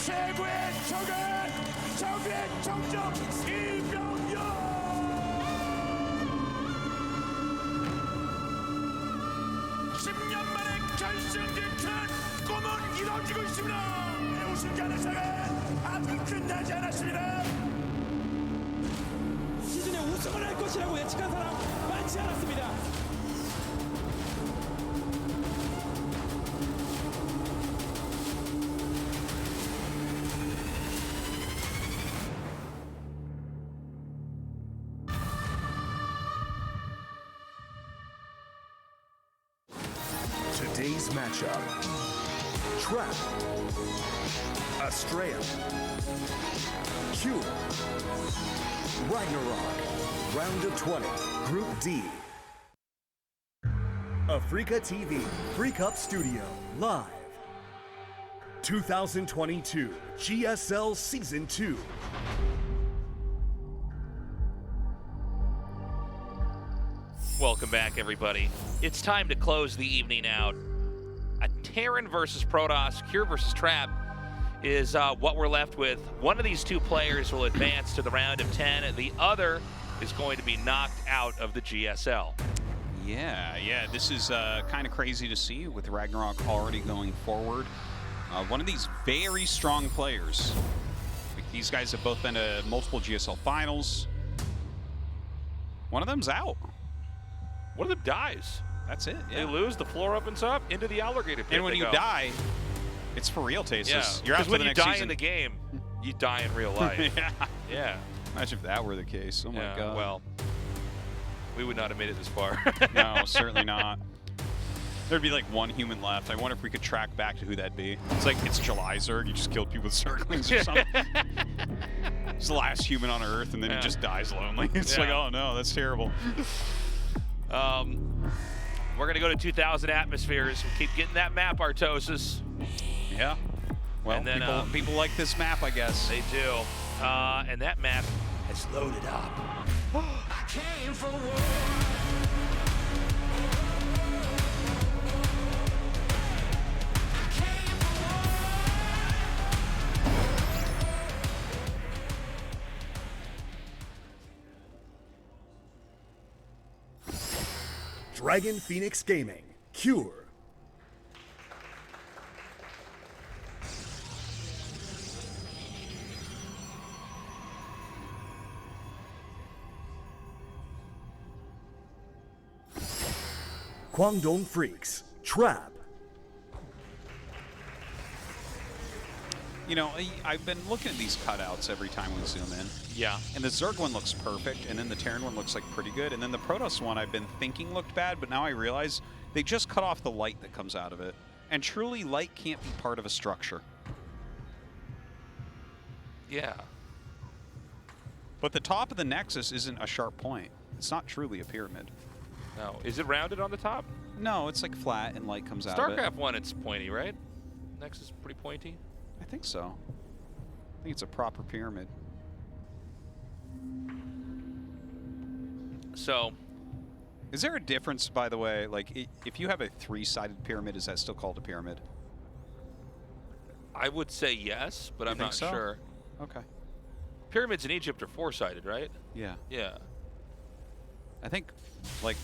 최고의 적의 정적 이병렬. 10년 만에 결승 진출한 꿈은 이루어지고 있습니다. 우승자는 아직 끝나지 않았습니다. 시즌에 우승을 할 것이라고 예측한 사람 많지 않았습니다. Today's matchup: Trap, Astrea, Q, RagnaroK. Round of 20, Group D. Africa TV, Freak Up Studio, live. 2022 GSL Season 2. Welcome back, everybody. It's time to close the evening out. A Terran versus Protoss, Cure versus Trap is what we're left with. One of these two players will advance to the round of 10, and the other is going to be knocked out of the GSL. Yeah, this is kind of crazy to see with RagnaroK already going forward. One of these very strong players. Like, these guys have both been to multiple GSL finals. One of them's out. One of them dies. That's it. Yeah. They lose, the floor opens up, into the alligator pit. And when you die, it's for real, Tasis. Yeah, You're out for when the you next die season. in the game, you die in real life. Yeah. Imagine if that were the case. Oh my God. Well, we would not have made it this far. No, certainly not. There'd be like one human left. I wonder if we could track back to who that'd be. It's like, it's July Zerg. You just killed people with circlings or something. It's the last human on Earth, and then he just dies lonely. It's like, oh no, that's terrible. We're going to go to 2,000 atmospheres. We keep getting that map, Artosis. Yeah. Well, and then, people like this map, I guess. They do. And that map has loaded up. I came for war. Dragon Phoenix Gaming, Cure. Guangdong Freaks, Trap. You know, I've been looking at these cutouts every time we zoom in. Yeah. And the Zerg one looks perfect, and then the Terran one looks like pretty good, and then the Protoss one I've been thinking looked bad, but now I realize they just cut off the light that comes out of it. And truly, light can't be part of a structure. Yeah. But the top of the Nexus isn't a sharp point. It's not truly a pyramid. No. Is it rounded on the top? No, it's like flat and light comes out of it. StarCraft 1, it's pointy, right? Next is pretty pointy. I think so. I think it's a proper pyramid. So, is there a difference, by the way, like if you have a three-sided pyramid, is that still called a pyramid? I would say yes, but I'm not so? sure. Okay. Pyramids in Egypt are four-sided, right? Yeah. Yeah. I think, like,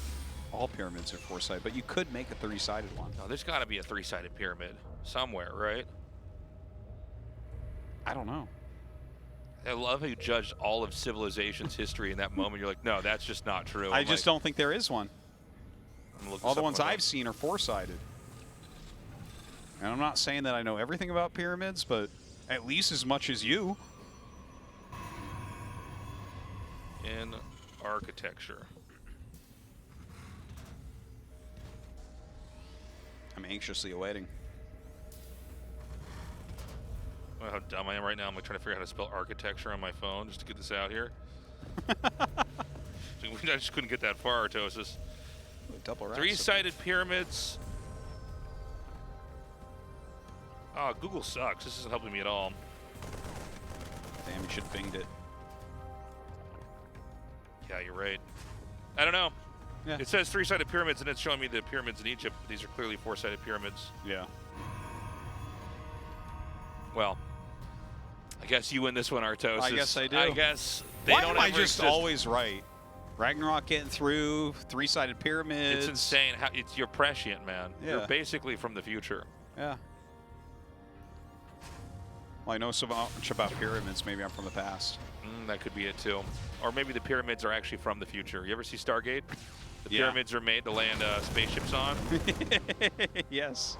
all pyramids are four-sided, but you could make a three-sided one. No, there's got to be a three-sided pyramid somewhere, right? I don't know. I love how you judged all of civilization's history in that moment. You're like, no, that's just not true. I just don't think there is one. All the ones I've seen are four-sided. And I'm not saying that I know everything about pyramids, but at least as much as you. In architecture. I'm anxiously awaiting. Well, how dumb I am right now. I'm like trying to figure out how to spell architecture on my phone just to get this out here. I just couldn't get that far, Artosis. Three-sided pyramids. Oh, Google sucks. This isn't helping me at all. Damn, you should have binged it. Yeah, you're right. I don't know. Yeah. It says three-sided pyramids, and it's showing me the pyramids in Egypt. These are clearly four-sided pyramids. Yeah. Well, guess you win this one, Artosis. I guess I do. I guess they Why don't am I ever just exist. always right? RagnaroK getting through, three-sided pyramids. It's insane. You're prescient, man. Yeah. You're basically from the future. Yeah. Well, I know so much about pyramids. Maybe I'm from the past. That could be it, too. Or maybe the pyramids are actually from the future. You ever see Stargate? The Yeah. pyramids are made to land spaceships on. Yes.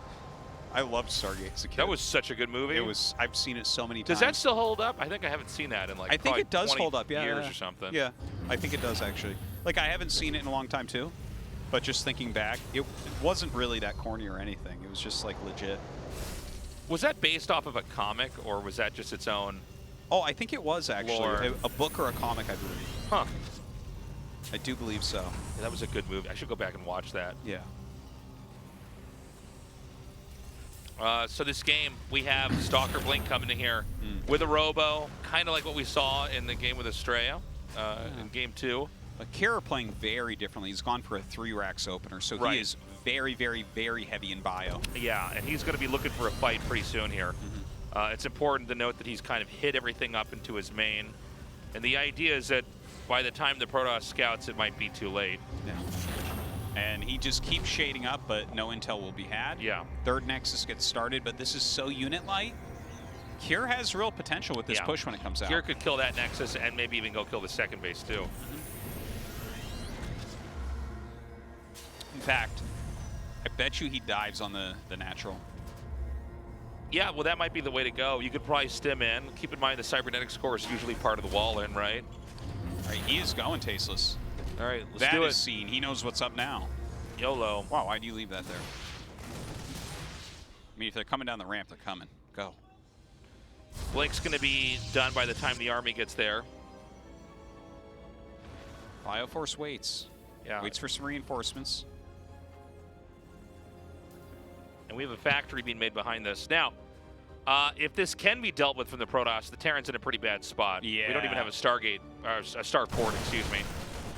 I loved Stargate as a kid. That was such a good movie. It was. I've seen it so many times. Does that still hold up? I think I haven't seen that in like I think probably it does 20 hold up. Yeah, years yeah. or something. Yeah, I think it does actually. Like I haven't seen it in a long time too, but just thinking back, it wasn't really that corny or anything. It was just like legit. Was that based off of a comic or was that just its own? Oh, I think it was actually Lore. a book or a comic, I believe. Huh. I do believe so. Yeah, that was a good movie. I should go back and watch that. Yeah. So this game, we have Stalker Blink coming in here with a Robo, kind of like what we saw in the game with Astrea in Game 2. But Kira playing very differently. He's gone for a 3-racks opener, so Right. he is very, very, very heavy in bio. Yeah, and he's going to be looking for a fight pretty soon here. It's important to note that he's kind of hit everything up into his main. And the idea is that by the time the Protoss scouts, it might be too late. Yeah. And he just keeps shading up, but no intel will be had. Yeah. Third Nexus gets started, but this is so unit light. Kier has real potential with this Yeah. push when it comes out. Kier could kill that Nexus and maybe even go kill the second base too. In fact, I bet you he dives on the natural. Yeah, well, that might be the way to go. You could probably stim in. Keep in mind the cybernetic score is usually part of the wall in, right? All right, he is going tasteless. All right, let's That do is it. seen. He knows what's up now. YOLO. Wow, why do you leave that there? I mean, if they're coming down the ramp, they're coming. Go. Blink's going to be done by the time the army gets there. Bioforce waits. Yeah. Waits for some reinforcements. And we have a factory being made behind this. Now, if this can be dealt with from the Protoss, the Terran's in a pretty bad spot. Yeah. We don't even have a Stargate, or a Starport, excuse me.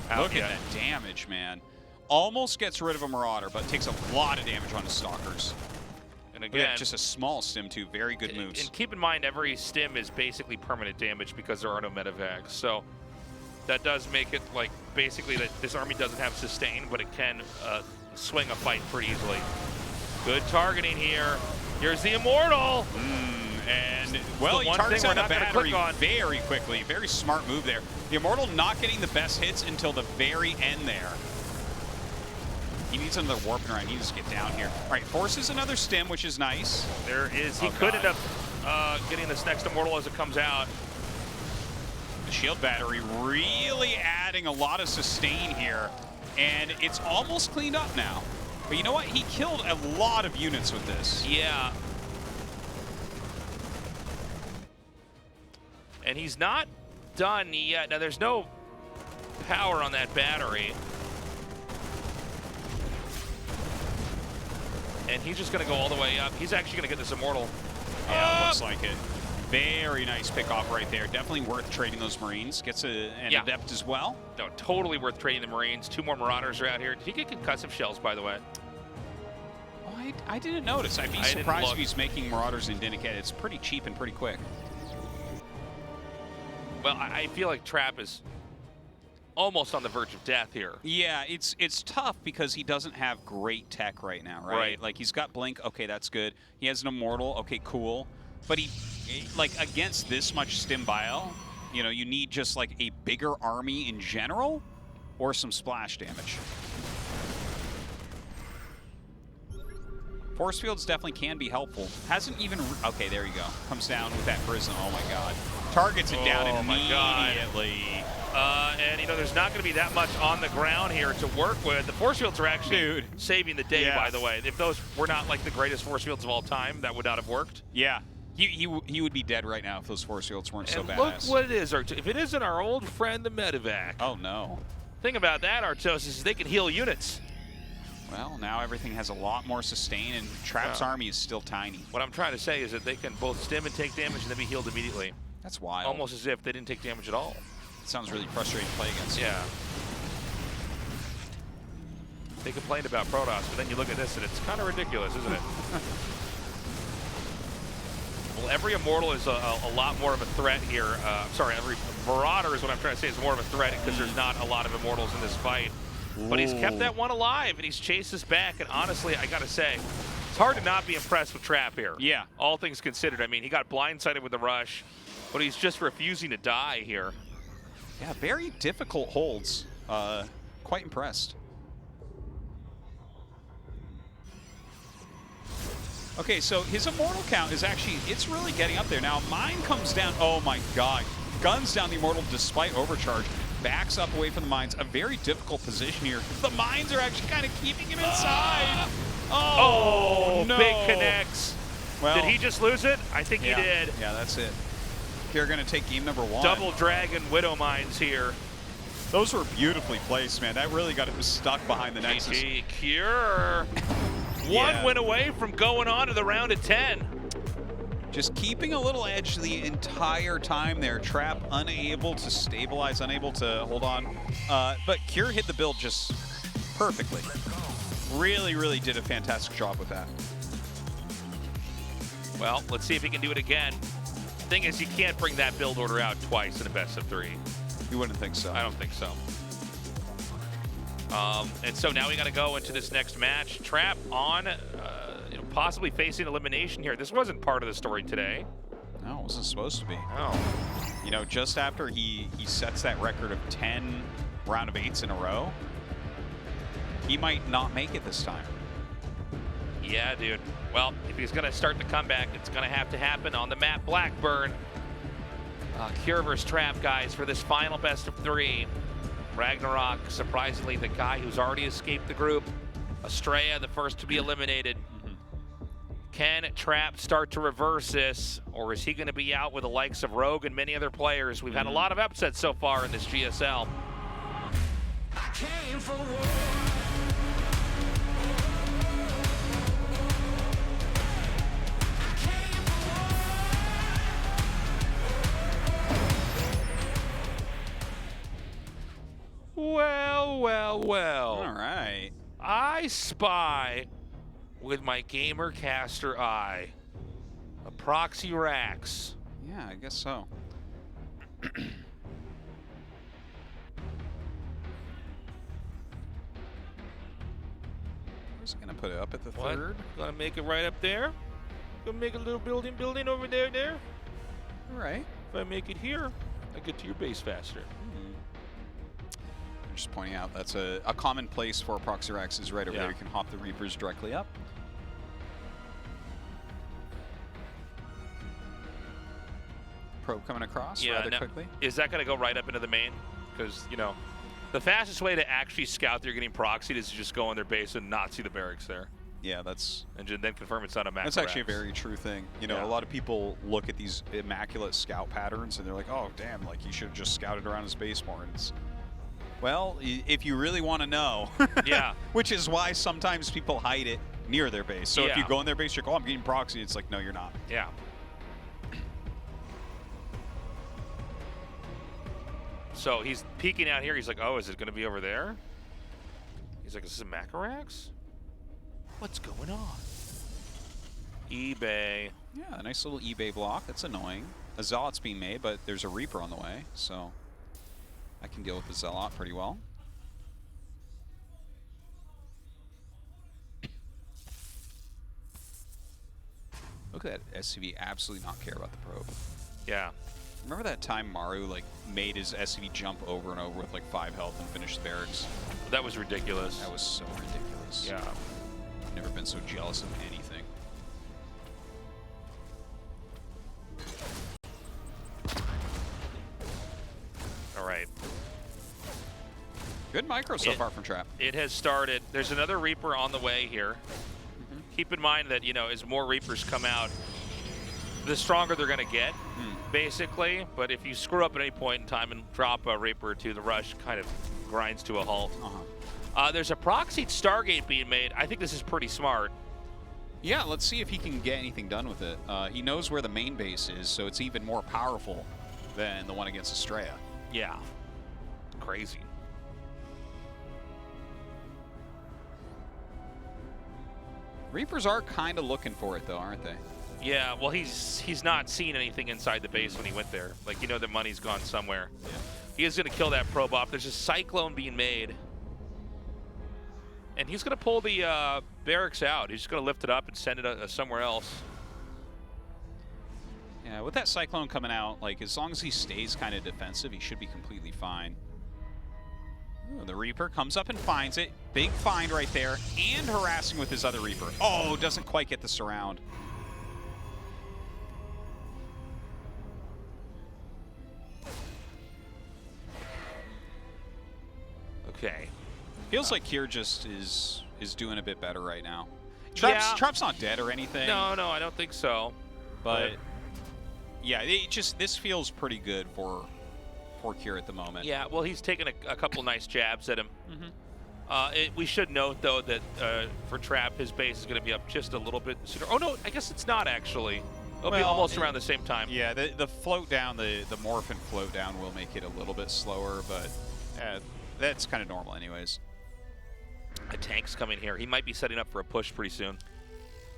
out Look yet. at that damage, man. Almost gets rid of a Marauder, but takes a lot of damage on his Stalkers. And Look at again, that, just a small stim, too. Very good moves. And keep in mind, every stim is basically permanent damage because there are no medevacs. So that does make it like basically that this army doesn't have sustain, but it can swing a fight pretty easily. Good targeting here. Here's the Immortal. And, well, the he one targets thing we're down the not gonna battery click on. very quickly. Very smart move there. The Immortal not getting the best hits until the very end there. He needs another warping around. He needs to get down here. All right, forces another stim, which is nice. There is. He Oh, could God. end up getting this next Immortal as it comes out. The shield battery really adding a lot of sustain here. And it's almost cleaned up now. But you know what? He killed a lot of units with this. Yeah. And he's not done yet. Now, there's no power on that battery. And he's just going to go all the way up. He's actually going to get this Immortal. Yeah, looks like it. Very nice pickoff right there. Definitely worth trading those Marines. Gets an Yeah. Adept as well. No, totally worth trading the Marines. 2 more Marauders are out here. Did he get concussive shells, by the way? Oh, I didn't notice. I'd be I didn't surprised look. if he's making Marauders and didn't get it. It's pretty cheap and pretty quick. Well, I feel like Trap is almost on the verge of death here. Yeah, it's tough because he doesn't have great tech right now, right? Right. Like, he's got Blink. Okay, that's good. He has an Immortal. Okay, cool. But like, against this much Stim Bio, you know, you need just, like, a bigger army in general or some splash damage. Force fields definitely can be helpful. Hasn't even... Okay, there you go. Comes down with that Prism. Oh, my God. Targets it down Oh, my God. immediately. And, you know, there's not going to be that much on the ground here to work with. The force fields are actually saving the day, Yeah. by the way. If those were not, like, the greatest force fields of all time, that would not have worked. Yeah. He would be dead right now if those force fields weren't so And badass. look what it is, if it isn't our old friend, the Medevac. Oh, no. Thing about that, Artos, is they can heal units. Well, now everything has a lot more sustain, and Trap's Yeah. army is still tiny. What I'm trying to say is that they can both stim and take damage and then be healed immediately. That's wild. Almost as if they didn't take damage at all. It sounds really frustrating to play against. Yeah. They complained about Protoss, but then you look at this and it's kind of ridiculous, isn't it? Well, every Immortal is a lot more of a threat here. Sorry, every Marauder is what I'm trying to say is more of a threat because there's not a lot of Immortals in this fight. But he's kept that one alive, and he's chased us back. And honestly, I got to say, it's hard to not be impressed with Trap here. Yeah. All things considered. I mean, he got blindsided with the rush, but he's just refusing to die here. Yeah, very difficult holds. Quite impressed. Okay, so his Immortal count is actually, it's really getting up there. Now, mine comes down, oh my god. Guns down the Immortal despite overcharge. Backs up away from the mines. A very difficult position here. The mines are actually kind of keeping him inside. Oh, no. Big connects. Well, did he just lose it? I think he did. Yeah, that's it. They're going to take game number 1. Double Dragon Widow Mines here. Those were beautifully placed, man. That really got him stuck behind the Nexus. GG Cure. One win away from going on to the round of 10. Just keeping a little edge the entire time there. Trap unable to stabilize, unable to hold on. But Cure hit the build just perfectly. Really, really did a fantastic job with that. Well, let's see if he can do it again. Thing is, you can't bring that build order out twice in a best of 3. You wouldn't think so. I don't think so. And so now we got to go into this next match. Trap on, possibly facing elimination here. This wasn't part of the story today. No, it wasn't supposed to be. Oh. You know, just after he sets that record of 10 round of 8s in a row, he might not make it this time. Yeah, dude. Well, if he's going to start the comeback, it's going to happen on the map Blackburn. Cure versus Trap, guys, for this final best of 3. RagnaroK, surprisingly, the guy who's already escaped the group. Astrea, the first to be eliminated. Can Trap start to reverse this, or is he going to be out with the likes of Rogue and many other players? We've had a lot of upsets so far in this GSL. Came for war. Well, well, well. All right. I spy with my gamer caster eye a proxy Rax. Yeah, I guess so. Where's he gonna put it up at the What? third? Gonna make it right up there. Gonna make a little building over there. All right. If I make it here, I get to your base faster. I'm just pointing out that's a common place for proxy racks is right over there. You can hop the Reapers directly up. Probe coming across rather quickly. Is that gonna go right up into the main? Because, you know, the fastest way to actually scout they're getting proxied is to just go on their base and not see the barracks there. Yeah, that's... And then confirm it's not a macro. That's actually a very true thing. You know, a lot of people look at these immaculate scout patterns and they're like, oh, damn, like, you should have just scouted around his base more. And it's... Well, if you really want to know, which is why sometimes people hide it near their base. So if you go in their base, you're like, oh, I'm getting proxy. It's like, no, you're not. Yeah. So he's peeking out here. He's like, oh, is it going to be over there? He's like, is this a Macarax? What's going on? eBay. Yeah, a nice little eBay block. That's annoying. A Zealot's being made, but there's a Reaper on the way, so I can deal with the Zealot pretty well. Look at that SCV absolutely not care about the probe. Yeah. Remember that time Maru like made his SCV jump over and over with like 5 health and finish the barracks? That was ridiculous. That was so ridiculous. Yeah. I've never been so jealous of anything. All right. Good micro so far from Trap. It has started. There's another Reaper on the way here. Keep in mind that, you know, as more Reapers come out, the stronger they're going to get, basically. But if you screw up at any point in time and drop a Reaper or two, the rush kind of grinds to a halt. There's a proxied Stargate being made. I think this is pretty smart. Yeah, let's see if he can get anything done with it. He knows where the main base is, so it's even more powerful than the one against Astrea. Yeah. Crazy. Reapers are kind of looking for it, though, aren't they? Yeah, well, he's not seen anything inside the base when he went there. Like, you know, the money's gone somewhere. Yeah. He is going to kill that probe off. There's a cyclone being made. And he's going to pull the barracks out. He's just going to lift it up and send it somewhere else. Yeah, with that cyclone coming out, like, as long as he stays kind of defensive, he should be completely fine. Ooh, the Reaper comes up and finds it. Big find right there, and harassing with his other Reaper. Oh, doesn't quite get the surround. Okay. Feels like Kier just is doing a bit better right now. Yeah. Trap's not dead or anything. No, I don't think so. But yeah, this feels pretty good for Kier at the moment. Yeah, well, he's taken a couple nice jabs at him. Mm-hmm. We should note, though, that for Trap, his base is going to be up just a little bit sooner. Oh, no, I guess it's not, actually. It'll be almost around the same time. Yeah, the float down, the morph and float down will make it a little bit slower, but that's kind of normal anyways. A tank's coming here. He might be setting up for a push pretty soon.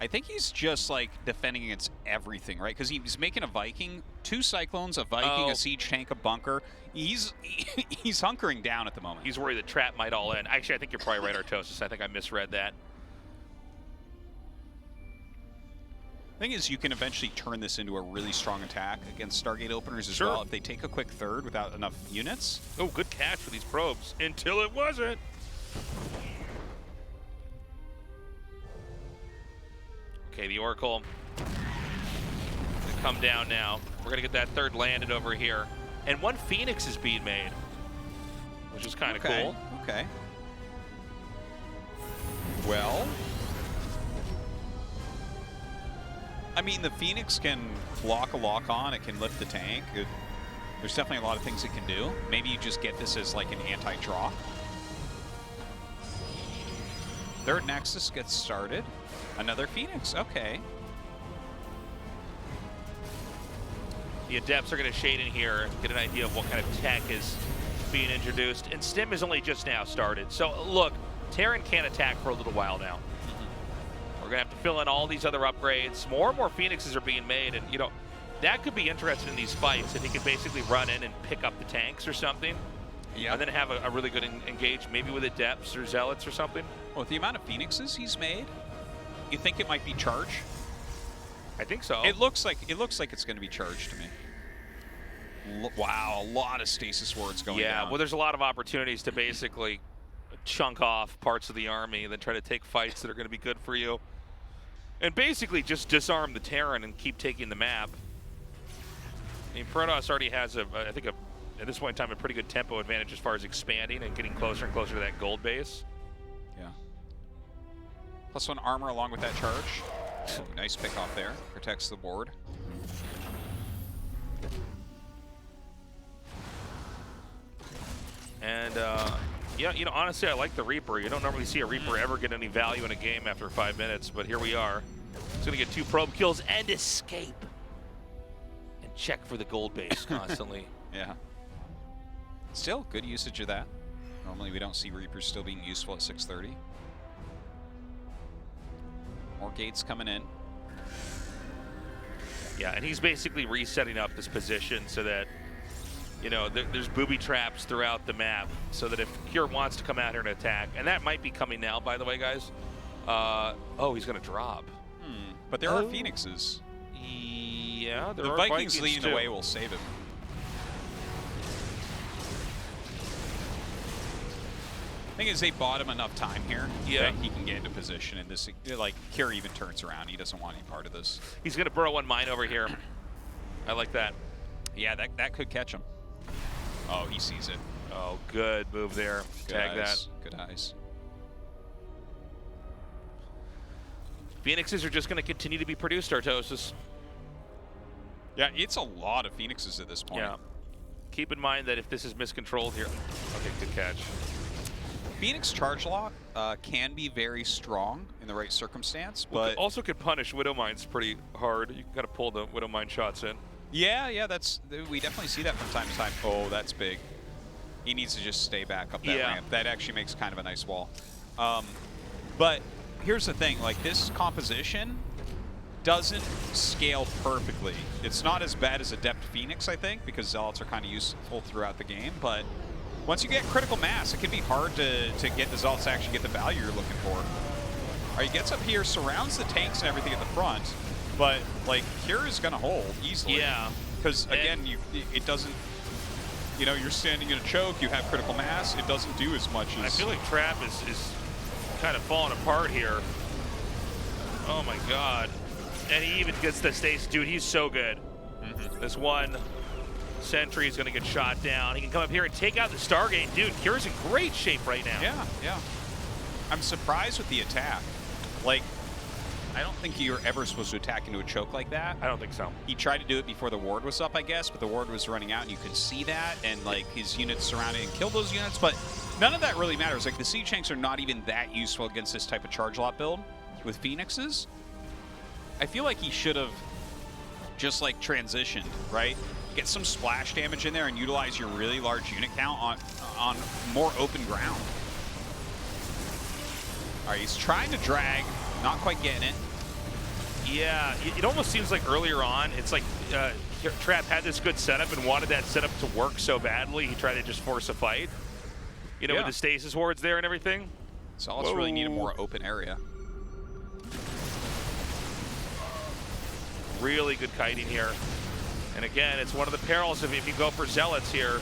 I think he's just, like, defending against everything, right? Because he's making a Viking, 2 Cyclones, a Viking, a Siege Tank, a Bunker. He's hunkering down at the moment. He's worried that Trap might all in. Actually, I think you're probably right, Artosis. I think I misread that. The thing is, you can eventually turn this into a really strong attack against Stargate openers as Sure. well if they take a quick third without enough units. Oh, good catch for these probes. Until it wasn't. Okay, the Oracle. Gonna come down now. We're gonna get that third landed over here. And 1 Phoenix is being made, which is kind of cool. Okay. Well, I mean, the Phoenix can block a lock-on. It can lift the tank. There's definitely a lot of things it can do. Maybe you just get this as like an anti-draw. Third Nexus gets started. Another Phoenix, okay. The Adepts are going to shade in here, get an idea of what kind of tech is being introduced. And Stim is only just now started. So, look, Terran can't attack for a little while now. We're going to have to fill in all these other upgrades. More and more Phoenixes are being made. And, you know, that could be interesting in these fights if he could basically run in and pick up the tanks or something. Yeah. And then have a really good engage, maybe with Adepts or Zealots or something. Well, with the amount of Phoenixes he's made, you think it might be charge? I think so. It looks like it's going to be charged to me. Wow, a lot of stasis wards going down. Yeah, well, there's a lot of opportunities to basically chunk off parts of the army and then try to take fights that are going to be good for you. And basically just disarm the Terran and keep taking the map. I mean, Protoss already has, I think, at this point in time, a pretty good tempo advantage as far as expanding and getting closer and closer to that gold base. Yeah. +1 armor along with that charge. Ooh, nice pick off there. Protects the board. And, yeah, you know, honestly, I like the Reaper. You don't normally see a Reaper ever get any value in a game after 5 minutes, but here we are. He's going to get 2 probe kills and escape. And check for the gold base constantly. Yeah. Still, good usage of that. Normally we don't see Reapers still being useful at 630. More gates coming in. Yeah, and he's basically resetting up this position so that, you know, there's booby traps throughout the map so that if Kier wants to come out here and attack, and that might be coming now, by the way, guys. Oh, he's going to drop. But there are Phoenixes. Yeah, there The are Vikings Vikings leading too. the way will save him. Thing is, they bought him enough time here that he can get into position, and this, like, Kier even turns around. He doesn't want any part of this. He's going to burrow 1 mine over here. I like that. Yeah, that could catch him. Oh, he sees it. Oh, good move there. Good Tag eyes. that. Good eyes. Phoenixes are just going to continue to be produced, Artosis. Yeah, it's a lot of Phoenixes at this point. Yeah. Keep in mind that if this is miscontrolled here. Okay, good catch. Phoenix charge lock can be very strong in the right circumstance, but also could punish Widow Mines pretty hard. You got to pull the Widow Mine shots in. yeah, we definitely see that from time to time. Oh, that's big. He needs to just stay back up that ramp. That actually makes kind of a nice wall. But here's the thing, like this composition, doesn't scale perfectly. It's not as bad as Adept Phoenix, I think, because Zealots are kind of useful throughout the game, but once you get critical mass, it can be hard to get the Zealots to actually get the value you're looking for. All right, he gets up here, surrounds the tanks and everything at the front, but like Cure is gonna hold easily. Yeah. Because again, it doesn't, you know, you're standing in a choke, you have critical mass, it doesn't do as much as... I feel like Trap is kind of falling apart here. Oh my god. And he even gets the stasis. Dude, he's so good. This one sentry is going to get shot down. He can come up here and take out the Stargate. Dude, Cure's in great shape right now. Yeah, yeah. I'm surprised with the attack. Like, I don't think you're ever supposed to attack into a choke like that. I don't think so. He tried to do it before the ward was up, I guess, but the ward was running out and you could see that, and like his units surrounded and killed those units, but none of that really matters. Like the siege tanks are not even that useful against this type of charge lot build with Phoenixes. I feel like he should have just like transitioned, right? Get some splash damage in there and utilize your really large unit count on more open ground. All right, he's trying to drag, not quite getting it. Yeah, it almost seems like earlier on, it's like Trap had this good setup and wanted that setup to work so badly, he tried to just force a fight. You know, with the stasis wards there and everything. Zealots really need a more open area. Really good kiting here. And again, it's one of the perils of if you go for Zealots here,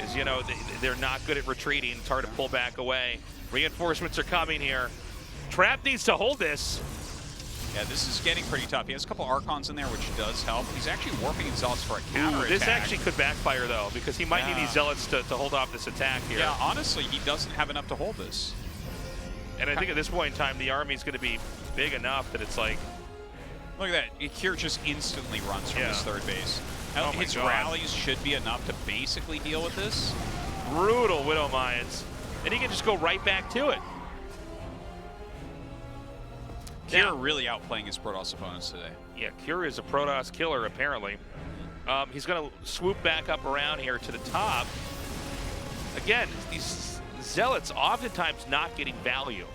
is, you know, they're not good at retreating. It's hard to pull back away. Reinforcements are coming here. Trap needs to hold this. Yeah, this is getting pretty tough. He has a couple Archons in there, which does help. He's actually warping his Zealots for a counter This actually could backfire, though, because he might need these Zealots to hold off this attack here. Yeah, honestly, he doesn't have enough to hold this. And I think at this point in time, the army's going to be big enough that it's like... Look at that. Cure just instantly runs from his third base. Now, Oh his rallies should be enough to basically deal with this. Brutal Widow Mines. And he can just go right back to it. Cure really outplaying his Protoss opponents today. Yeah, Cure is a Protoss killer, apparently. He's going to swoop back up around here to the top. Again, these Zealots oftentimes not getting value.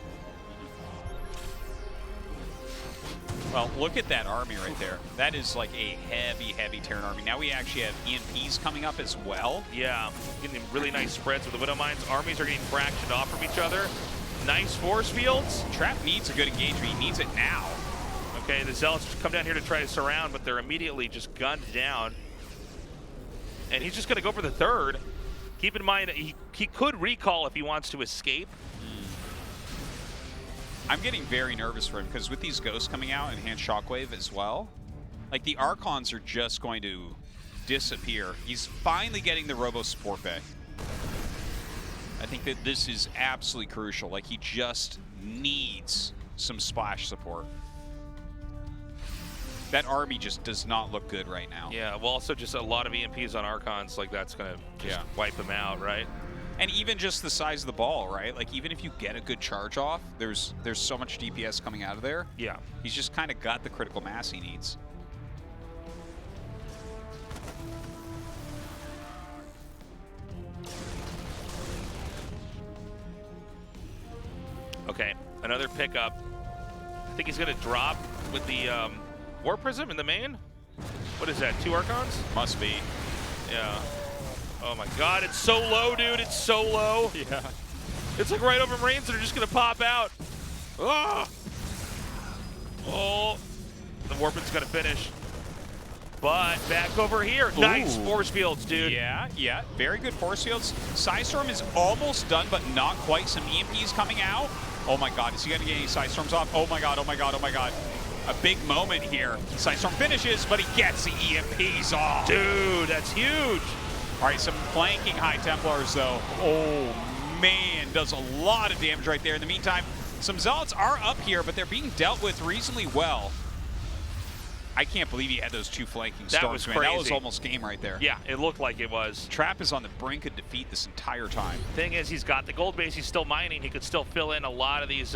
Well, look at that army right there. That is like a heavy, heavy Terran army. Now we actually have EMPs coming up as well. Yeah, getting really nice spreads with the Widow Mines. Armies are getting fractioned off from each other. Nice force fields. Trap needs a good engagement. He needs it now. Okay, the Zealots come down here to try to surround, but they're immediately just gunned down. And he's just going to go for the third. Keep in mind, he could recall if he wants to escape. I'm getting very nervous for him because with these ghosts coming out and Enhanced Shockwave as well, like the Archons are just going to disappear. He's finally getting the Robo Support Bay. I think that this is absolutely crucial. Like he just needs some splash support. That army just does not look good right now. Yeah, well, also just a lot of EMPs on Archons, like that's going to just wipe them out, right? And even just the size of the ball, right? Like even if you get a good charge off, there's so much DPS coming out of there. Yeah. He's just kind of got the critical mass he needs. Okay, another pickup. I think he's going to drop with the War Prism in the main. What is that, 2 Archons? Must be. Yeah. Oh my god, it's so low, dude. It's so low. Yeah. It's like right over Marines that are just going to pop out. Ah! Oh. The Warpin's going to finish. But back over here. Ooh. Nice force fields, dude. Yeah, yeah. Very good force fields. Psystorm is almost done, but not quite. Some EMPs coming out. Oh my god, is he going to get any Psystorms off? Oh my god, oh my god, oh my god. A big moment here. Psystorm finishes, but he gets the EMPs off. Dude, that's huge. All right, some flanking High Templars, though. Oh, man, does a lot of damage right there. In the meantime, some Zealots are up here, but they're being dealt with reasonably well. I can't believe he had those 2 flanking storms, That was man. crazy. That was almost game right there. Yeah, it looked like it was. Trap is on the brink of defeat this entire time. Thing is, he's got the gold base. He's still mining. He could still fill in a lot of these,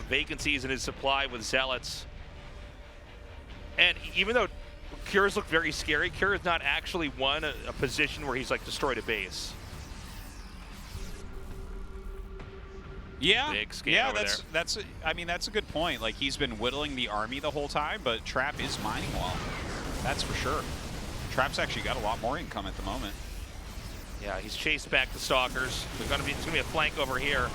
vacancies in his supply with Zealots. And even though Cure's look very scary, Cure has not actually won a position where he's like destroyed a base. Yeah, Big scan yeah, over I mean, that's a good point. Like, he's been whittling the army the whole time, but Trap is mining well. That's for sure. Trap's actually got a lot more income at the moment. Yeah, he's chased back the Stalkers. It's gonna be a flank over here.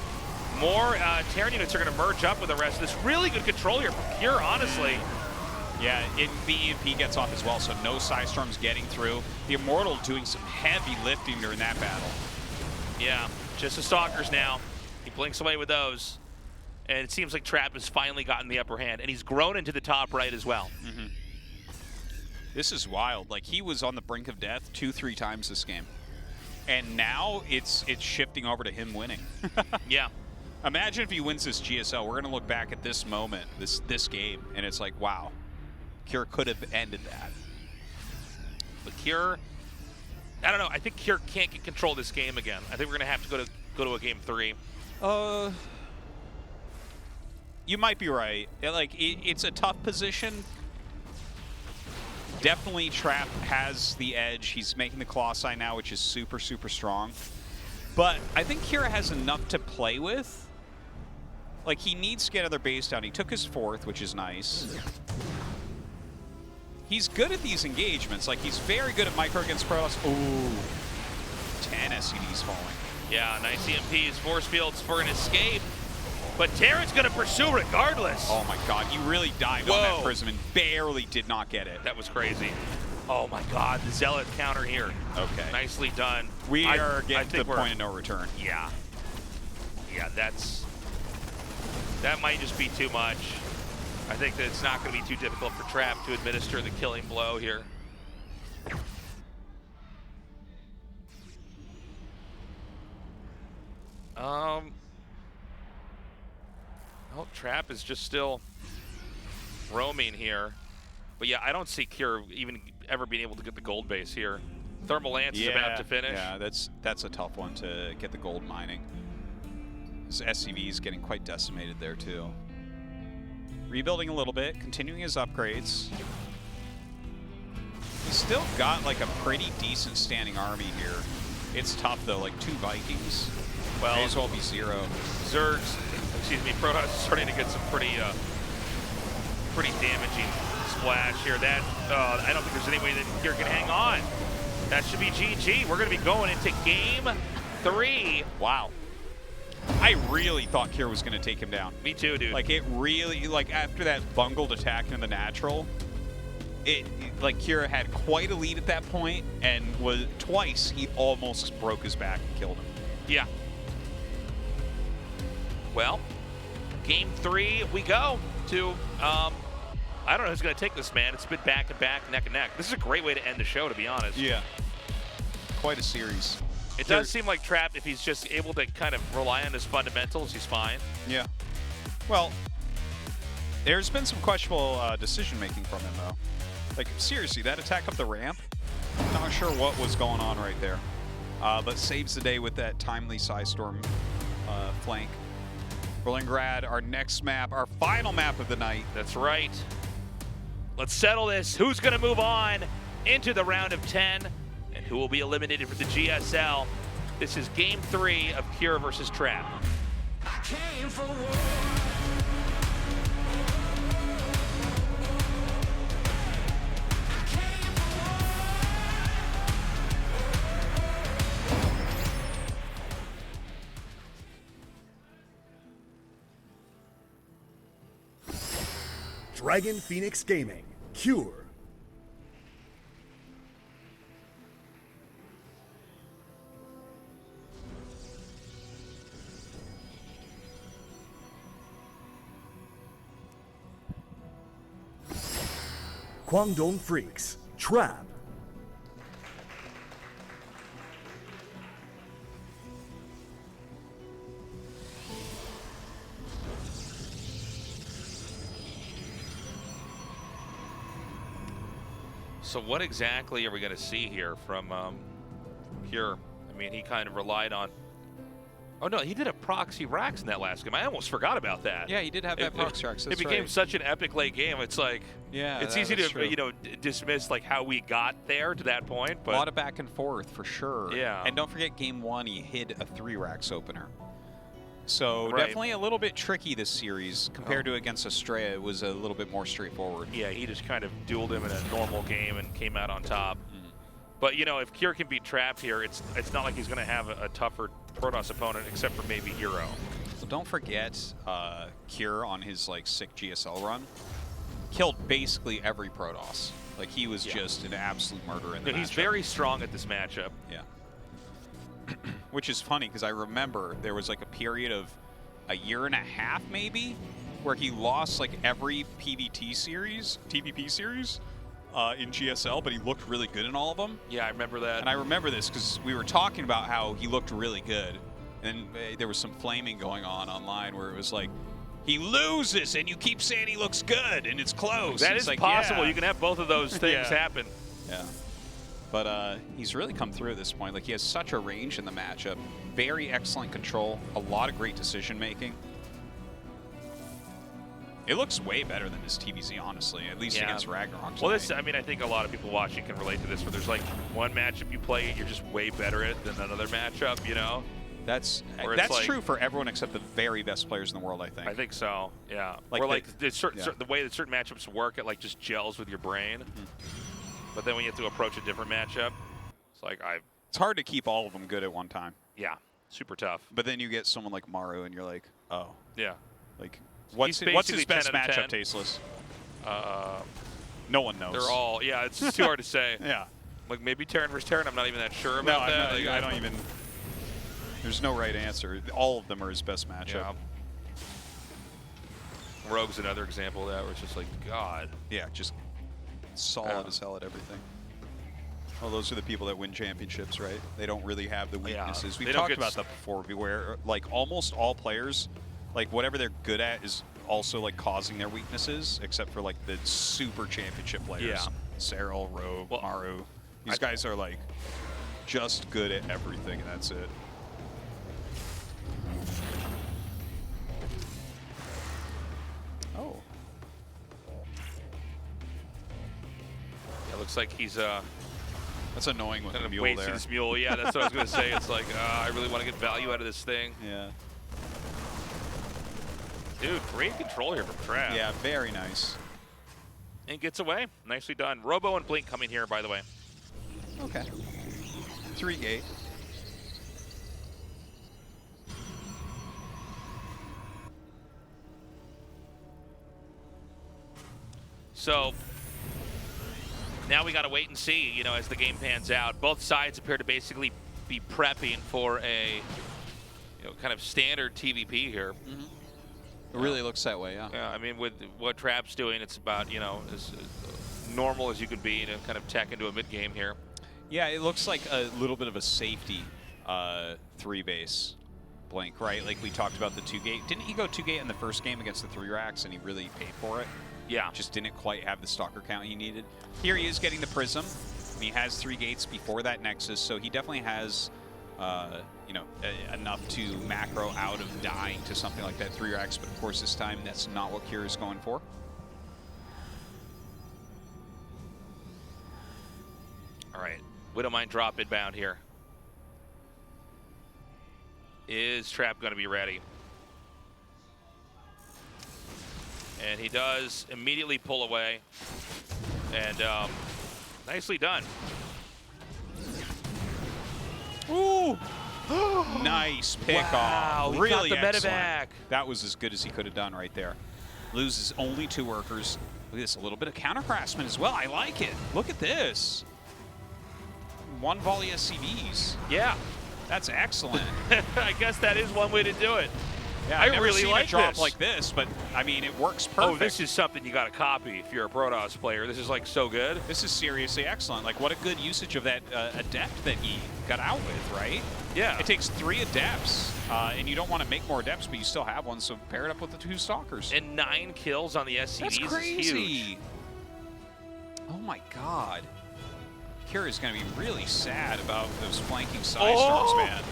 More Terran units are gonna merge up with the rest of this. Really good control here from Cure, honestly. Yeah, the EMP gets off as well, so no Psystorms getting through. The Immortal doing some heavy lifting during that battle. Yeah, just the Stalkers now. He blinks away with those. And it seems like Trap has finally gotten the upper hand, and he's grown into the top right as well. Mm-hmm. This is wild. Like, he was on the brink of death 2-3 times this game. And now it's shifting over to him winning. Yeah. Imagine if he wins this GSL. We're going to look back at this moment, this game, and it's like, wow, Cure could have ended that. But Cure, I don't know. I think Cure can't get control of this game again. I think we're going to have to go to a game 3. You might be right. It's a tough position. Definitely Trap has the edge. He's making the Colossi now, which is super, super strong. But I think Kira has enough to play with. Like, he needs to get another base down. He took his 4th, which is nice. He's good at these engagements. Like, he's very good at micro against Protoss. Ooh, 10 SCVs falling. Yeah, nice EMPs, force fields for an escape. But Terran's going to pursue regardless. Oh my god, he really dived on that Prism and barely did not get it. That was crazy. Oh my god, the Zealot counter here. Okay. Nicely done. We are getting to the point of no return. Yeah. Yeah, that might just be too much. I think that it's not going to be too difficult for Trap to administer the killing blow here. Well, Trap is just still roaming here. But yeah, I don't see Cure even ever being able to get the gold base here. Thermal Lance is about to finish. Yeah, that's a tough one to get the gold mining. This SCV is getting quite decimated there too. Rebuilding a little bit, continuing his upgrades. He's still got like a pretty decent standing army here. It's tough though, like 2 Vikings. Well, may as well be 0. Zerg's, Protoss is starting to get some pretty damaging splash here. That I don't think there's any way that Cure can hang on. That should be GG. We're going to be going into game 3. Wow. I really thought Cure was going to take him down. Me too, dude. Like, it really, like, after that bungled attack in the natural, like, Cure had quite a lead at that point, and was twice he almost broke his back and killed him. Yeah. Well, game 3 we go to, I don't know who's going to take this, man. It's been back and back, neck and neck. This is a great way to end the show, to be honest. Yeah. Quite a series. It does seem like Trap, if he's just able to kind of rely on his fundamentals, he's fine. Yeah. Well, there's been some questionable decision-making from him, though. Like, seriously, that attack up the ramp, not sure what was going on right there. But saves the day with that timely Psystorm flank. Berlingrad, our next map, our final map of the night. That's right. Let's settle this. Who's going to move on into the round of 10? And who will be eliminated for the GSL? This is game 3 of Cure versus Trap. I came for war. Dragon Phoenix Gaming, Cure. Guangdong Freaks, Trap. So what exactly are we going to see here from Cure? I mean, he kind of relied on... Oh, no, he did a proxy Rax in that last game. I almost forgot about that. Yeah, he did have that proxy Rax. It became such an epic late game. It's like... Yeah, it's easy to dismiss like how we got there to that point. But a lot of back and forth, for sure. Yeah. And don't forget game 1, he hid a 3 Rax opener. So Right. definitely a little bit tricky this series compared to against Astrea. It was a little bit more straightforward. Yeah, he just kind of dueled him in a normal game and came out on top. But you know, if Cure can beat Trap here, it's not like he's going to have a tougher Protoss opponent except for maybe Hero. So don't forget, Cure on his like sick GSL run killed basically every Protoss. Like he was just an absolute murderer in the He's matchup. very strong at this matchup. Yeah. Which is funny because I remember there was like a period of a year and a half maybe where he lost like every PvP series, TVP series in GSL, but he looked really good in all of them. Yeah, I remember that. And I remember this because we were talking about how he looked really good. And there was some flaming going on online where it was like, he loses and you keep saying he looks good and it's close. That It's is like, possible. yeah. You can have both of those things happen. Yeah. But he's really come through at this point. Like, he has such a range in the matchup. Very excellent control. A lot of great decision making. It looks way better than his TVZ, honestly, at least against RagnaroK. Well, this, I mean, I think a lot of people watching can relate to this, where there's like one matchup you play and you're just way better at than another matchup, you know? That's like, true for everyone except the very best players in the world, I think. I think so, yeah. Like or the- like the way that certain matchups work, it like just gels with your brain. But then when you have to approach a different matchup, it's like It's hard to keep all of them good at one time. yeah, super tough. But then you get someone like Maru and you're like, oh. Yeah. Like, what's his basically best 10 out of matchup, 10. Tasteless? No one knows. They're all, yeah, it's just too hard to say. Yeah. Like maybe Terran versus Terran, I'm not even that sure No, about that. Like, I don't even. There's no right answer. All of them are his best matchup. Yeah. Rogue's another example of that, where it's just like, God. Yeah, just solid as hell at everything. Well, those are the people that win championships, right? They don't really have the weaknesses. They We've don't talked get about that before, where like almost all players, like whatever they're good at is also like causing their weaknesses, except for like the super championship players. Yeah. Serral, Rogue, Well, Maru. These guys are like just good at everything, and that's it. Oh. It looks like he's That's annoying with kind the of mule wasting there. his mule. Yeah, that's what I was going to say. It's like, I really want to get value out of this thing. Yeah. Dude, great control here from Trap. Yeah, very nice. And gets away. Nicely done. Robo and Blink coming here, by the way. Okay. 3 gate. So now we got to wait and see, you know, as the game pans out. Both sides appear to basically be prepping for a, you know, kind of standard TVP here. It really looks that way, yeah. Yeah, I mean, with what Trap's doing, it's about, you know, as normal as you could be to kind of tech into a mid game here. Yeah, it looks like a little bit of a safety 3-base Blink, right? Like we talked about the 2-gate. Didn't he go 2-gate in the first game against the 3 racks and he really paid for it? Yeah. Just didn't quite have the stalker count he needed. Here he is getting the Prism. He has 3 gates before that Nexus, so he definitely has, you know, enough to macro out of dying to something like that 3 racks. But of course, this time that's not what Cure is going for. All right. Widowmine drop inbound here. Is Trap going to be ready? And he does immediately pull away. And nicely done. Ooh! Nice pick Wow, off. he Really got the excellent. medevac. That was as good as he could have done right there. Loses only 2 workers. Look at this, a little bit of counter harassment as well. I like it. Look at this. 1 volley SCVs. Yeah. That's excellent. I guess that is one way to do it. Yeah, I I've never really seen like a drop this. like this, but I mean, it works perfect. Oh, this is something you got to copy if you're a Protoss player. This is like so good. This is seriously excellent. Like, what a good usage of that adept that he got out with, right? Yeah. It takes 3 adepts, and you don't want to make more adepts, but you still have one, so pair it up with the 2 stalkers. And 9 kills on the SCVs That's is crazy. huge. Oh my God. Cure is going to be really sad about those flanking side storms, man.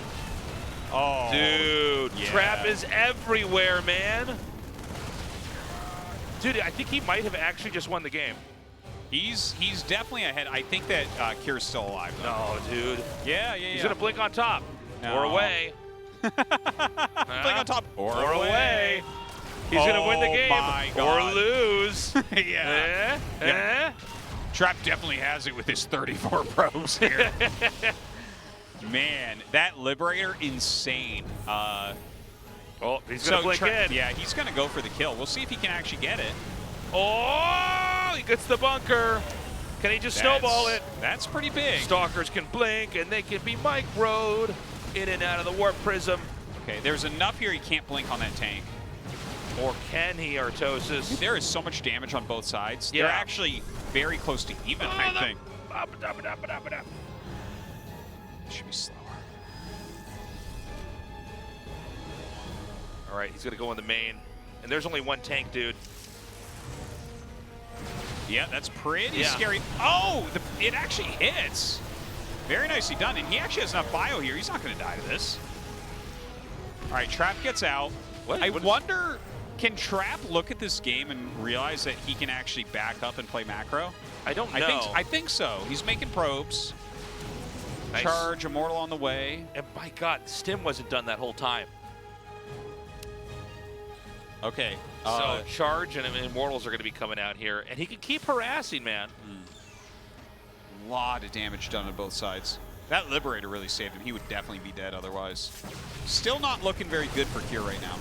Oh, Dude, yeah. Trap is everywhere, man. Dude, I think he might have actually just won the game. He's definitely ahead. I think that Cure's still alive, though. No, dude. Yeah. He's going to blink on top. No. Or away. Playing on top or away. He's gonna win the game my or God. lose. Yeah. Yeah. Trap definitely has it with his 34 probes here. Man, that Liberator, insane. Oh, he's gonna blink in. Yeah, he's gonna go for the kill. We'll see if he can actually get it. Oh, he gets the bunker. Can he just snowball it? That's pretty big. Stalkers can blink and they can be microed in and out of the warp prism. Okay, there's enough here he can't blink on that tank. Or can he, Artosis? There is so much damage on both sides. Yeah. They're actually very close to even, I think. Should be slower. All right, he's gonna go in the main. And there's only one tank, dude. Yeah, that's pretty scary. Oh, it actually hits. Very nicely done. And he actually has enough bio here. He's not going to die to this. All right, Trap gets out. I wonder, can Trap look at this game and realize that he can actually back up and play macro? I don't know. I think so. He's making probes. Nice. Charge, Immortal on the way. And my God, Stim wasn't done that whole time. Okay. So Charge and Immortals are going to be coming out here, and he can keep harassing, man. A lot of damage done on both sides. That Liberator really saved him. He would definitely be dead otherwise. Still not looking very good for Cure right now.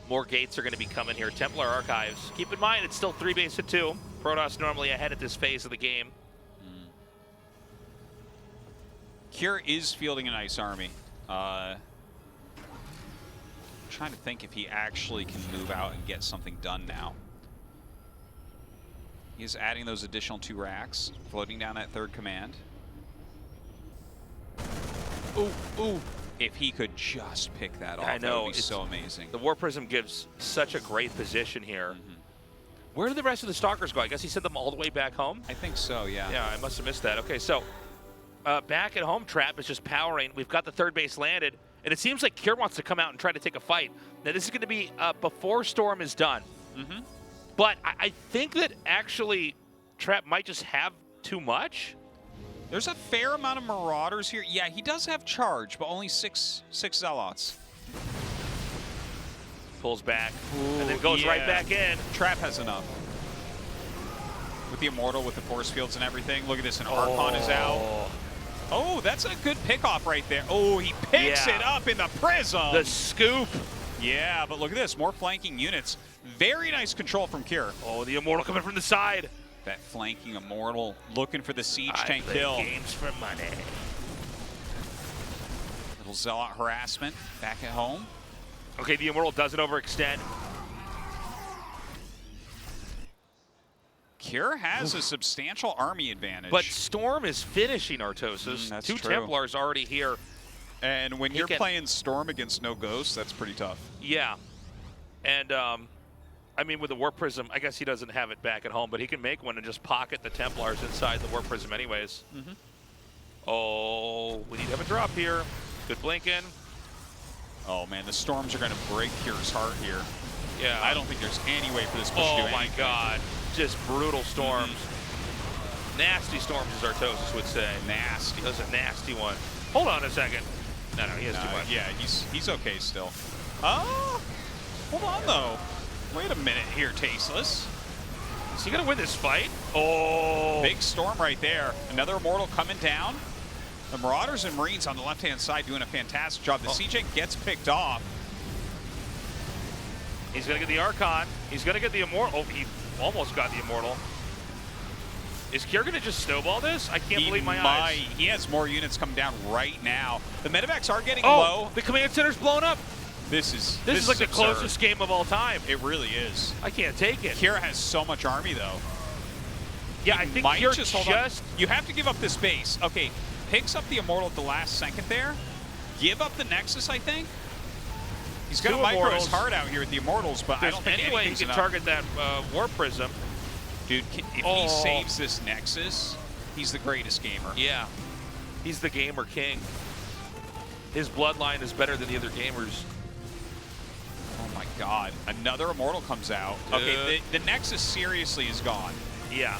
More gates are going to be coming here. Templar Archives. Keep in mind, it's still 3 base to 2. Protoss normally ahead at this phase of the game. Cure is fielding a nice army. Trying to think if he actually can move out and get something done now. He's adding those additional 2 racks, floating down that 3rd command. Ooh, ooh. If he could just pick that off, that would be so amazing. The War Prism gives such a great position here. Where did the rest of the Stalkers go? I guess he sent them all the way back home? I think so, yeah. Yeah, I must have missed that. Okay, so back at home, Trap is just powering. We've got the 3rd base landed, and it seems like Cure wants to come out and try to take a fight. Now, this is going to be before Storm is done. But I think that actually Trap might just have too much. There's a fair amount of Marauders here. Yeah, he does have Charge, but only six Zealots. Pulls back, and then goes right back in. Trap has enough. With the Immortal, with the force fields and everything. Look at this, and Archon is out. Oh, that's a good pickoff right there. Oh, he picks it up in the Prism. The scoop. Yeah, but look at this, more flanking units. Very nice control from Cure. Oh, the Immortal coming from the side. That flanking Immortal looking for the siege tank I kill. play games for money. Little Zealot harassment back at home. Okay, the Immortal doesn't overextend. Cure has a substantial army advantage. But Storm is finishing Artosis. That's 2 true. Templars already here. And when you're playing Storm against no Ghosts, that's pretty tough. Yeah. And, I mean, with the Warp Prism, I guess he doesn't have it back at home, but he can make one and just pocket the Templars inside the Warp Prism anyways. Oh, we need to have a drop here. Good blink in. Oh, man, the Storms are going to break Cure's heart here. Yeah. I don't think there's any way for this push to do anything. Oh, my God. Just brutal Storms. Nasty Storms, as Artosis would say. Nasty. That's a nasty one. Hold on a second. No, he has too much. Yeah, he's okay still. Oh, hold on, though. Wait a minute here, Tasteless. Is he going to win this fight? Oh. Big Storm right there. Another Immortal coming down. The Marauders and Marines on the left-hand side doing a fantastic job. The CJ gets picked off. He's going to get the Archon. He's going to get the Immortal. Oh, he almost got the Immortal. Is Cure going to just snowball this? I can't believe my eyes. He has more units coming down right now. The medevacs are getting low. low. The command center's blown up. This is like the absurd. closest game of all time. It really is. I can't take it. Cure has so much army, though. Yeah, I think Cure just You have to give up this base. Okay, picks up the Immortal at the last second there. Give up the Nexus, I think. He's going to micro his heart out here at the Immortals, but I don't think anyway he can target that Warp Prism. Dude, if he saves this Nexus, he's the greatest gamer. Yeah, he's the gamer king. His bloodline is better than the other gamers. Oh my God, another Immortal comes out. Okay, the Nexus seriously is gone. Yeah.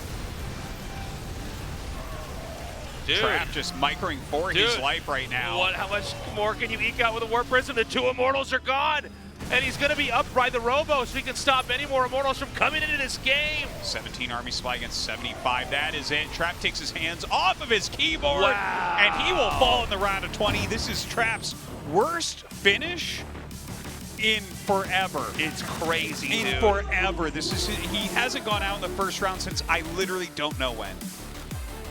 Dude. Trap just microing for his Dude. life right now. How much more can you eke out with a Warp Prism? The 2 Immortals are gone. And he's going to be up by the Robo so he can stop any more Immortals from coming into this game. 17 Army Supply against 75. That is it. Trap takes his hands off of his keyboard. Wow. And he will fall in the round of 20. This is Trap's worst finish in forever. It's crazy, In dude. forever. He hasn't gone out in the first round since I literally don't know when.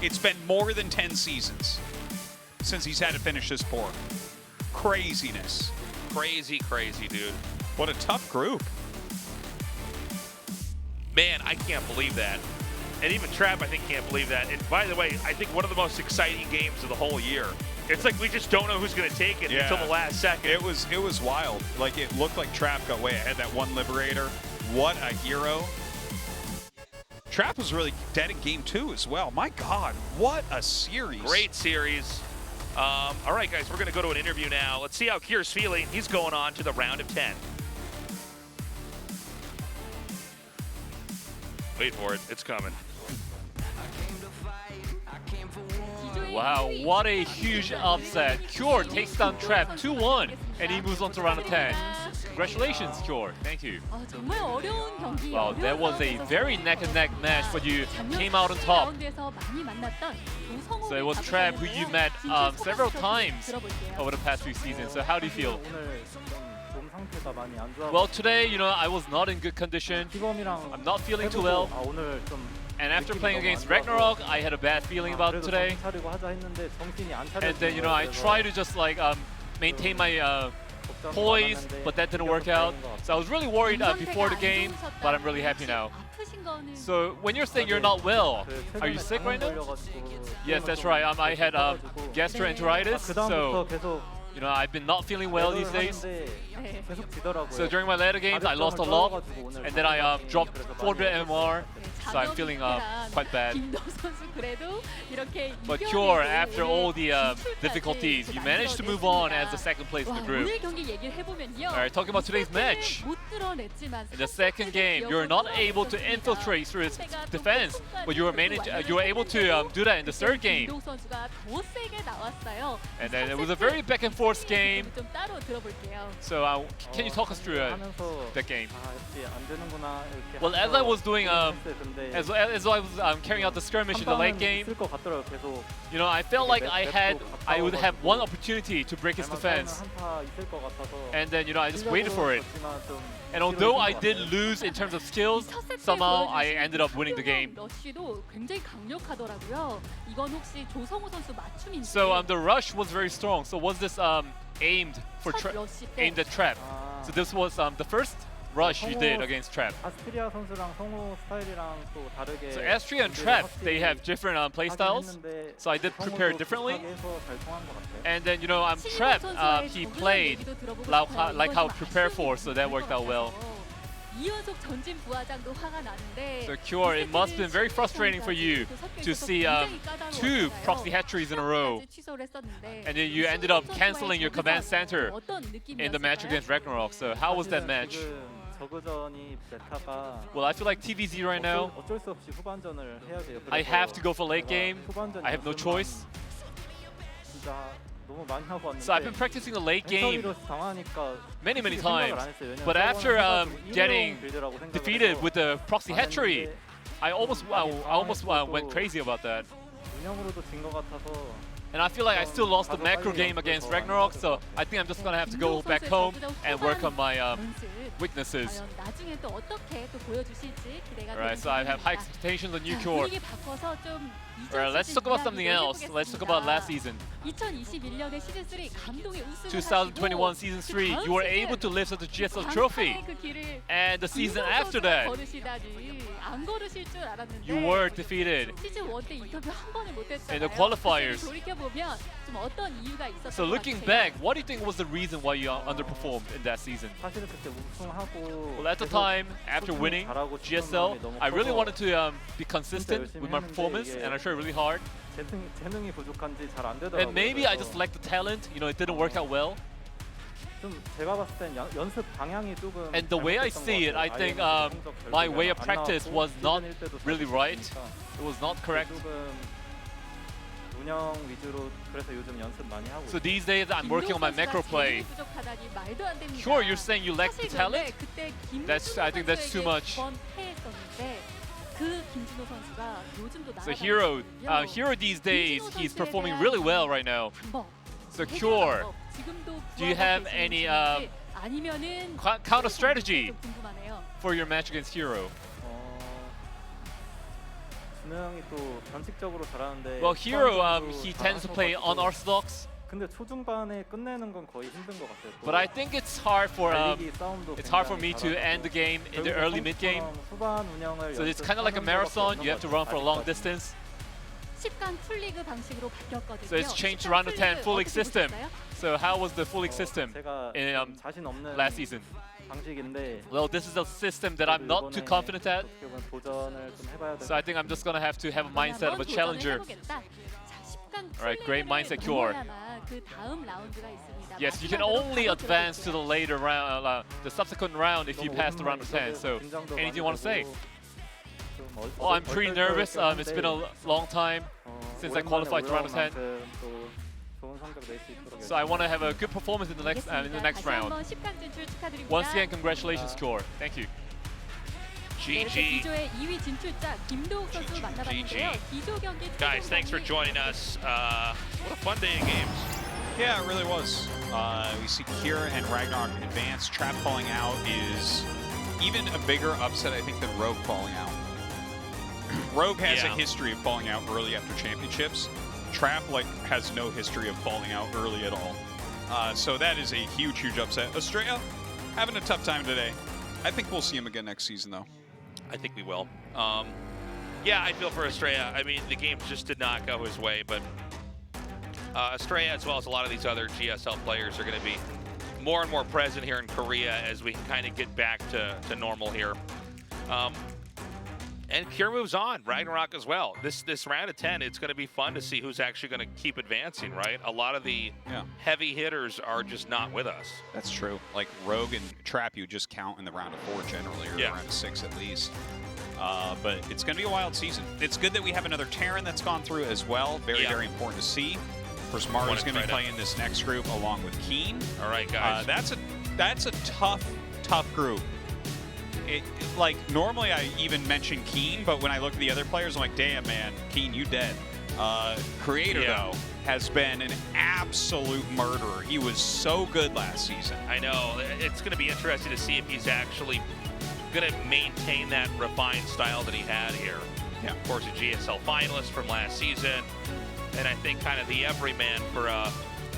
It's been more than 10 seasons since he's had to finish this poor. Craziness. Crazy, crazy, dude. What a tough group. Man, I can't believe that. And even Trap, I think, can't believe that. And by the way, I think one of the most exciting games of the whole year. It's like we just don't know who's going to take it until the last second. It was wild. Like, it looked like Trap got way ahead. That one Liberator. What a hero. Trap was really dead in game 2 as well. My God, what a series. Great series. All right, guys, we're going to go to an interview now. Let's see how Kier's feeling. He's going on to the round of 10. Wait for it. It's coming. Wow, what a huge upset. Cure takes down Trap 2-1, and he moves on to round of 10. Congratulations, Cure. Thank you. 정말 어려운 경기. Wow, that was a very neck-and-neck match, but you came out on top. So it was Trap who you met several times over the past few seasons. So how do you feel? Well, today, I was not in good condition. I'm not feeling too well. And after playing against RagnaroK, I had a bad feeling about today. And then, I tried to just maintain my poise, but that didn't work out. So I was really worried before the game, but I'm really happy now. So when you're saying you're not well, are you sick right now? Yes, that's right. I had gastroenteritis, so I've been not feeling well these days. So during my later games, I lost a lot, and then I dropped 400 MMR, so I'm feeling quite bad. But Cure, after all the difficulties, you managed to move on as the second place in the group. Alright, talking about today's match. In the second game, you're not able to infiltrate through his defense, but you were able to do that in the third game. And then it was a very back and forth game. So can you talk us through that game? Well, as I was doing, as I was carrying out the skirmish in the late game, I felt like I would have one opportunity to break his defense. And then, I just waited for it. And although I did lose in terms of skills, somehow I ended up winning the game. So the rush was very strong. So was this aimed at Trap? So this was the first rush you did against Trap. So Astrea and Trap, they have different play styles. So I did prepare differently. And then, Trap, he played like how prepared for, so that worked out well. So Cure, it must have been very frustrating for you to see 2 proxy hatcheries in a row. And then you ended up canceling your command center in the match against RagnaroK. So how was that match? Well, I feel like TVZ right now, I have to go for late game. I have no choice. So I've been practicing the late game many times, but after getting defeated with the proxy hatchery, I almost went crazy about that. And I feel like I still lost the macro game against RagnaroK, so I think I'm just gonna have to go back home and work on my weaknesses. Alright, so I have high expectations on you, Cure. Alright, let's talk about something else. Let's talk about last season. 2021 Season 3, you were able to lift up the GSL trophy. And the season after that, you were defeated in the qualifiers. So looking back, what do you think was the reason why you underperformed in that season? Well, at the time, after winning GSL, I really wanted to be consistent with my performance, and I tried really hard. And maybe I just lacked the talent, it didn't work out well. And the way I see it, I think my way of practice was not really right. It was not correct. 운영 위주로 그래서 요즘 연습 많이 하고 So these days I'm working on my macro play. 부족하다니 말도 안 됩니다. Sure, you're saying you lack the 사실 talent? 그때 I think that's too much. 번 패했었는데 그 김진호 선수가 요즘도 So Hero these days he's performing really well right now. So Cure, do you have any 아니면은 counter strategy 좀 궁금하네요. for your match against Hero? 준호 형이 또 변칙적으로 잘하는데. Well, Hero he tends to play unorthodox. 근데 초중반에 끝내는 건 거의 힘든 것 같아요. But I think it's hard for me to end the game in the early mid game. So it's kind of like a marathon. You have to run for a long distance. 10강 풀리그 방식으로 바뀌었거든요. So it's changed to round of 10 full league system. So how was the full league system in last season? 방식인데. Well, this is a system that I'm not too confident at. So I think I'm just gonna have to have a mindset of a challenger. Alright, great mindset, Cure. Yes, you can only advance to the later round, the subsequent round if you pass the round of 10. So, anything you want to say? Oh, I'm pretty nervous. It's been a long time since I qualified to round of 10. So I want to have a good performance in the next round. Once again, congratulations, Cure. Thank you. GG. Guys, thanks for joining us. What a fun day of games. Yeah, it really was. We see Kira and RagnaroK advance. Trap falling out is even a bigger upset, I think, than Rogue falling out. Rogue has a history of falling out early after championships. Trap has no history of falling out early at all. So that is a huge, huge upset. Astrea having a tough time today. I think we'll see him again next season, though. I think we will. Yeah, I feel for Astrea. I mean, the game just did not go his way, but Astrea, as well as a lot of these other GSL players, are going to be more and more present here in Korea as we kind of get back to normal here. And Cure moves on, RagnaroK as well. This round of 10, it's going to be fun to see who's actually going to keep advancing, right? A lot of the heavy hitters are just not with us. That's true. Like Rogue and Trap, you just count in the round of 4 generally, or round of 6 at least. But it's going to be a wild season. It's good that we have another Terran that's gone through as well. Very, very important to see. Of course, Maru's going to be playing this next group along with Keen. All right, guys. That's a tough group. Like, normally I even mention Keen, but when I look at the other players, I'm like, damn, man, Keen, you dead. Creator, though, has been an absolute murderer. He was so good last season. I know. It's going to be interesting to see if he's actually going to maintain that refined style that he had here. Yeah. Of course, a GSL finalist from last season, and I think kind of the everyman for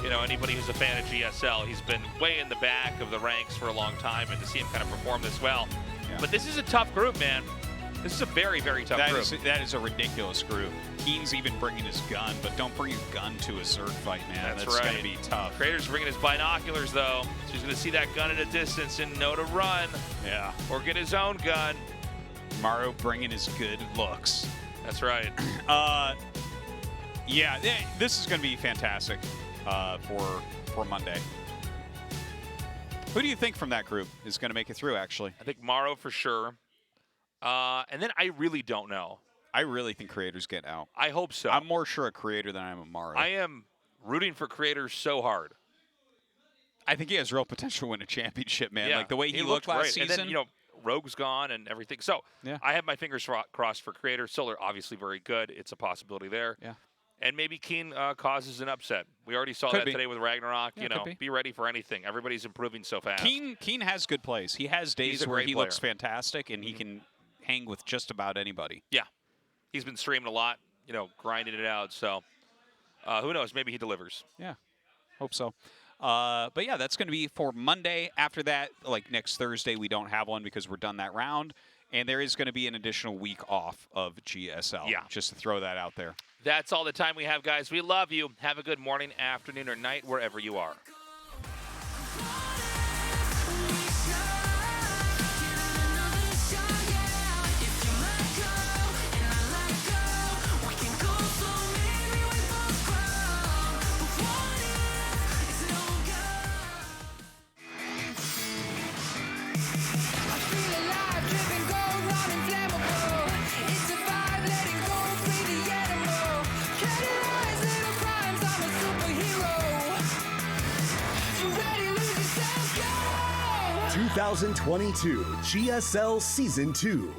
anybody who's a fan of GSL. He's been way in the back of the ranks for a long time, and to see him kind of perform this well. Yeah. But this is a tough group, man. This is a very, very tough group. That is a ridiculous group. Keen's even bringing his gun, but don't bring your gun to a Zerg fight, man. That's right. going to be tough. Creator's bringing his binoculars, though. So he's going to see that gun at a distance and know to run. Yeah. Or get his own gun. Maru bringing his good looks. That's right. Yeah, this is going to be fantastic for Monday. Who do you think from that group is going to make it through, actually? I think Maru for sure. And then I really don't know. I really think Creators get out. I hope so. I'm more sure a Creator than I am a Maru. I am rooting for Creators so hard. I think he has real potential to win a championship, man. Yeah, Like the way he looked last season. And then, Rogue's gone and everything. So I have my fingers crossed for Creator. Solar, obviously very good. It's a possibility there. Yeah. And maybe Keen causes an upset. We already saw that today with RagnaroK. Yeah, be ready for anything. Everybody's improving so fast. Keen has good plays. He has days where he looks fantastic and he can hang with just about anybody. Yeah. He's been streaming a lot, grinding it out. So who knows? Maybe he delivers. Yeah. Hope so. But yeah, that's going to be for Monday. After that, like next Thursday, we don't have one because we're done that round. And there is going to be an additional week off of GSL. Yeah. Just to throw that out there. That's all the time we have, guys. We love you. Have a good morning, afternoon, or night, wherever you are. It's a vibe, letting go, free the animal. Catalyze 2022 GSL Season 2.